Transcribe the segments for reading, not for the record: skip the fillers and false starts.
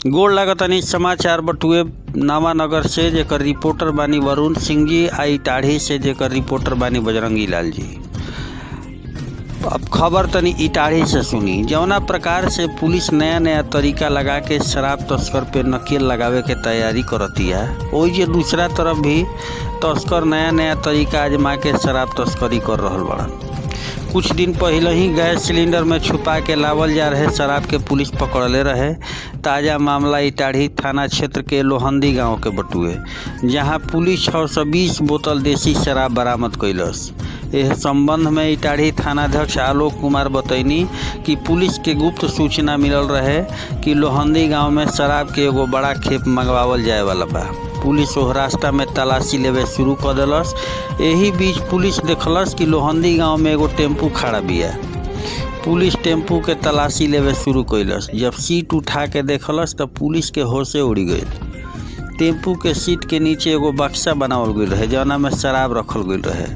गोड़ लागतनी समाचार बटुए नावानगर से जेकर रिपोर्टर बानी वरुण सिंह जी, आई टाढ़ी से जेकर रिपोर्टर बानी बजरंगी लाल जी। अब खबर तनी इटाढ़ी से सुनी। जौना प्रकार से पुलिस नया नया तरीका लगा के शराब तस्कर पे नकेल लगावे के तैयारी करती है, वही जे दूसरा तरफ भी तस्कर नया नया तरीका आजमा के शराब तस्करी कर रहल बड़न। कुछ दिन पहले ही गैस सिलेंडर में छुपा के लावल जा रहे शराब के पुलिस पकड़ले रहे। ताज़ा मामला इटाढ़ी थाना क्षेत्र के लोहंदी गांव के बटुए, जहां पुलिस 620 बोतल देसी शराब बरामद कैलस। इस संबंध में इटाढ़ी थानाध्यक्ष आलोक कुमार बतैनी कि पुलिस के गुप्त सूचना मिलल रहे कि लोहंदी गांव में शराब के एगो बड़ा खेप मंगवावल जाए वाला बा। पुलिस ओह रास्ता में तलाशी लेवे शुरू कर दिलस। यही बीच पुलिस देखलस कि लोहंदी गांव में एगो टेम्पू खड़ा बिया। पुलिस टेम्पू के तलाशी लेवे शुरू कैलस। जब सीट उठा के देखलस तब पुलिस के होशे उड़ी गई। टेम्पू के सीट के नीचे एगो बक्सा बनावल गई रहे, जौना में शराब रखल गई रहे।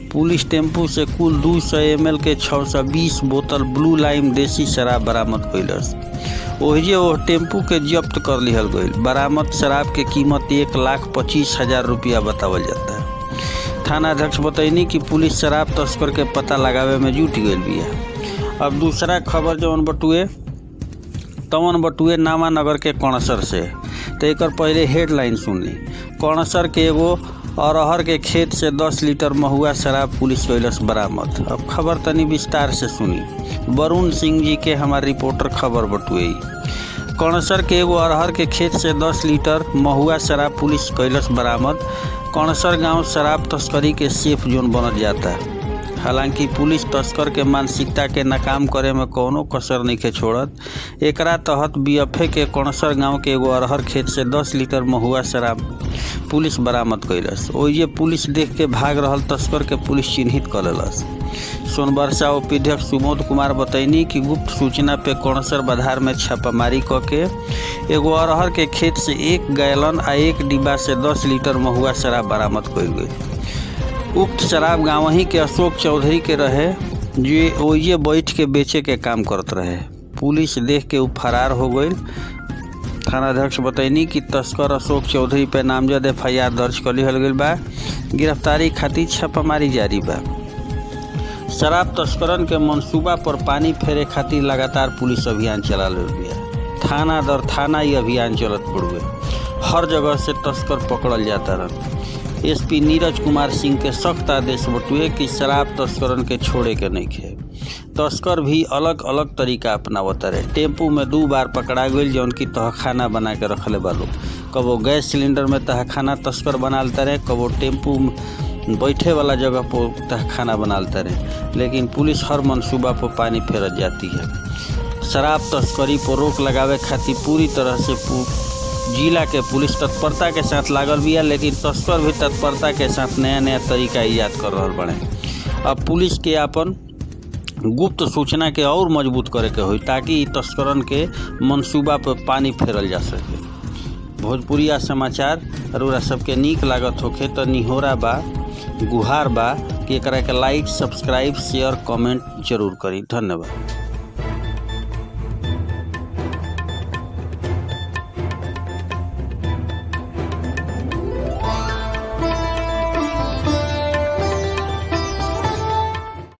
पुलिस टेम्पू से कुल 200 ml के 620 बोतल ब्लू लाइम देसी शराब बरामद कैलस। ओहिजे वो टेम्पू के जब्त कर लिहल गई। बरामद शराब के कीमत 1,25,000 रुपया बतावल जाता है। थानाध्यक्ष बतैनी कि पुलिस शराब तस्कर के पता लगावे में जुट गई बिया। अब दूसरा खबर जौन बटुए नावानगर के कणसर से। तो एक पहले हेडलाइन सुन ली। कणसर के एगो अरहर के खेत से 10 लीटर महुआ शराब पुलिस कैलस बरामद। अब खबर तनी विस्तार से सुनी। वरुण सिंह जी के हमारे रिपोर्टर खबर बटुए। कणसर के एगो अरहर के खेत से 10 लीटर महुआ शराब पुलिस कैलस बरामद। कणसर गांव शराब तस्करी के सेफ जोन बनत जाता है। हालांकि पुलिस तस्कर के मानसिकता के नाकाम करे में कौनो कसर नहीं छोड़त। एकरा तहत बीएफए के कणसर गांव के एगो अरहर खेत से 10 लीटर महुआ शराब पुलिस बरामद कैलस। ओइजे पुलिस देख के भाग रहल तस्कर के पुलिस चिन्हित कर लेलस। सोनबरसा उपाध्यक्ष सुमोद कुमार बतैनी कि गुप्त सूचना पे कणसर बाजार में छापामारी क के एगो अरहर के खेत से 1 गैलन आ 1 डिब्बा से 10 लीटर महुआ शराब बरामद कइल गई। उक्त शराब गाँव ही के अशोक चौधरी के रहे, जो ओइजे बैठ के बेचे के काम करत रहे। पुलिस देख के उ फरार हो गई। थानाध्यक्ष बतैनी कि तस्कर अशोक चौधरी पे नामजद FIR दर्ज कर लिहल गई बा। गिरफ्तारी खातिर छापामारी जारी बा। शराब तस्करन के मंसूबा पर पानी फेरे खातिर लगातार पुलिस अभियान चला रही है। थाना दर थाना ये अभियान चलत पड़ुए। हर जगह से तस्कर पकड़ल जाता रहा। SP नीरज कुमार सिंह के सख्त आदेश बटुए कि शराब तस्करन के छोड़े के नहीं खे। तस्कर भी अलग अलग तरीका अपनावत रहे। टेम्पू में 2 बार पकड़ा गई, जौन की तहखाना बना के रखले बा लोग। कबो गैस सिलेंडर में तहखाना तस्कर बनालता रहे, कबो टेम्पू बैठे वाला जगह पर तहखाना बनालता रहे। लेकिन पुलिस हर मंसूबा पर पानी फेरत जाती है। शराब तस्करी पर रोक लगावे खातिर पूरी तरह से जिला के पुलिस तत्परता के साथ लागल बिया। लेकिन तस्कर भी तत्परता के साथ नया नया तरीका ईजाद कर रहल बने। अब पुलिस के अपन गुप्त सूचना के और मजबूत करे के होई, ताकि तस्करन के मंसूबा पर पानी फेरल जा सके। भोजपुरिया समाचार अरुरा सबके नीक लागत होखे तो निहोरा बा, गुहार बा कि एकरा के लाइक, सब्सक्राइब, शेयर, कमेंट जरूर करी। धन्यवाद।